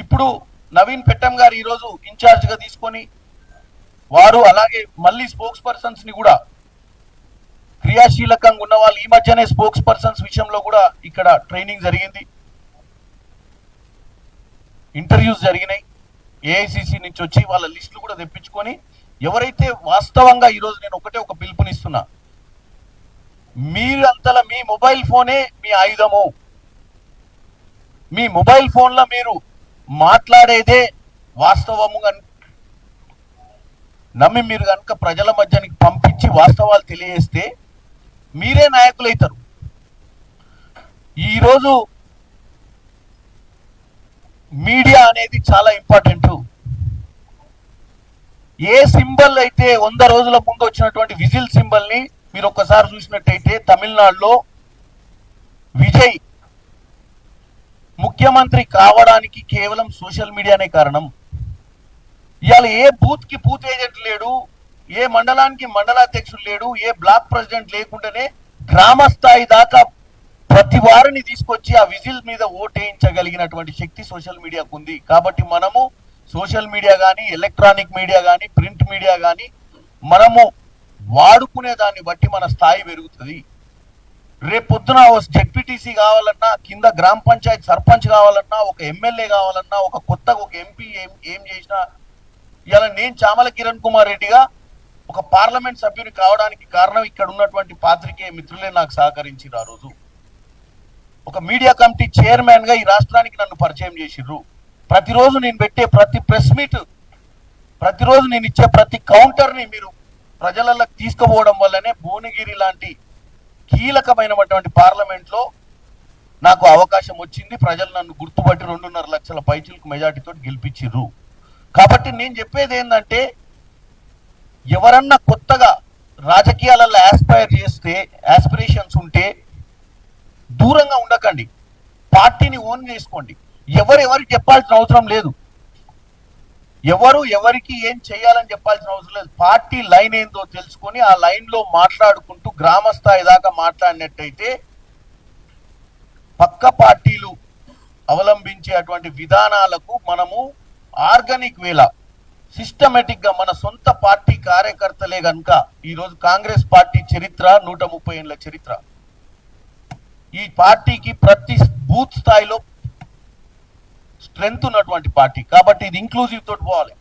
ఇప్పుడు నవీన్ పెట్టం గారు ఈరోజు ఇన్ఛార్జ్ గా తీసుకొని వారు అలాగే మళ్ళీ స్పోక్స్ పర్సన్స్ ని కూడా క్రియాశీలకంగా ఉన్న వాళ్ళు ఈ మధ్యనే స్పోక్స్ పర్సన్స్ విషయంలో కూడా ఇక్కడ ట్రైనింగ్ జరిగింది, ఇంటర్వ్యూస్ జరిగినాయి. ఏఐసిసి నుంచి వచ్చి వాళ్ళ లిస్టులు కూడా తెప్పించుకొని ఎవరైతే వాస్తవంగా ఈరోజు నేను ఒక పిలుపునిస్తున్నా, మీరంతలా మీ మొబైల్ ఫోనే మీ ఆయుధము, మీ మొబైల్ ఫోన్లో మీరు మాట్లాడేదే వాస్తవము నమ్మి మీరు కనుక ప్రజల మధ్యానికి పంపించి వాస్తవాలు తెలియజేస్తే మీరే నాయకులైతారు. ఈరోజు మీడియా అనేది చాలా ఇంపార్టెంట్. ఏ సింబల్ అయితే 100 రోజుల ముందు వచ్చినటువంటి విజిల్ సింబల్ ని మీరు ఒక్కసారి చూసినట్టయితే తమిళనాడులో విజయ్ ముఖ్యమంత్రి కావడానికి కేవలం సోషల్ మీడియానే కారణం. ఇవాళ ఏ బూత్ కి బూత్ ఏజెంట్ లేడు, ఏ మండలానికి మండలాధ్యక్షుడు లేడు, ఏ బ్లాక్ ప్రెసిడెంట్ లేకుండానే గ్రామ స్థాయి దాకా ప్రతి వారిని తీసుకొచ్చి ఆ విజిల్ మీద ఓటేయించగలిగినటువంటి శక్తి సోషల్ మీడియాకు ఉంది. కాబట్టి మనము సోషల్ మీడియా కానీ, ఎలక్ట్రానిక్ మీడియా కానీ, ప్రింట్ మీడియా కానీ మనము వాడుకునే దాన్ని బట్టి మన స్థాయి పెరుగుతుంది. రేపు పొద్దున జెడ్పీటీసీ కావాలన్నా, కింద గ్రామ పంచాయతీ సర్పంచ్ కావాలన్నా, ఒక ఎమ్మెల్యే కావాలన్నా, ఒక కొత్తగా ఒక ఎంపీ ఏం చేసినా, ఇలా నేను చామల కిరణ్ కుమార్ రెడ్డిగా ఒక పార్లమెంట్ సభ్యుని కావడానికి కారణం ఇక్కడ ఉన్నటువంటి పాత్రికేయ మిత్రులే నాకు సహకరించారు. ఆ రోజు ఒక మీడియా కమిటీ చైర్మన్ గా ఈ రాష్ట్రానికి నన్ను పరిచయం చేసిర్రు. ప్రతిరోజు నేను పెట్టే ప్రతి ప్రెస్ మీట్, ప్రతిరోజు నేను ఇచ్చే ప్రతి కౌంటర్ని మీరు ప్రజలకు తీసుకుపోవడం వల్లనే భువనగిరి లాంటి కీలకమైనటువంటి పార్లమెంట్లో నాకు అవకాశం వచ్చింది. ప్రజలు నన్ను గుర్తుపట్టి 2.5 లక్షల పైచిలకు మెజార్టీతో గెలిపించిర్రు. కాబట్టి నేను చెప్పేది ఏంటంటే, ఎవరన్నా కొత్తగా రాజకీయాలలో యాస్పిరేషన్స్ ఉంటే దూరంగా ఉండకండి, పార్టీని ఓన్ చేసుకోండి. ఎవరికి చెప్పాల్సిన అవసరం లేదు, ఎవరికి ఏం చేయాలని చెప్పాల్సిన అవసరం లేదు. పార్టీ లైన్ ఏందో తెలుసుకొని ఆ లైన్ లో మాట్లాడుకుంటూ గ్రామ స్థాయి దాకా మాట్లాడినట్టయితే పక్క పార్టీలు అవలంబించేటువంటి విధానాలకు మనము ఆర్గానిక్ వేలా సిస్టమేటిక్ గా మన సొంత పార్టీ కార్యకర్తలే కనుక ఈరోజు కాంగ్రెస్ పార్టీ చరిత్ర 130 ఏళ్ల చరిత్ర. ఈ పార్టీకి ప్రతి బూత్ స్థాయిలో స్ట్రెంగ్త్ ఉన్నటువంటి పార్టీ. కాబట్టి ఇది ఇంక్లూజివ్ తోటి పోవాలి.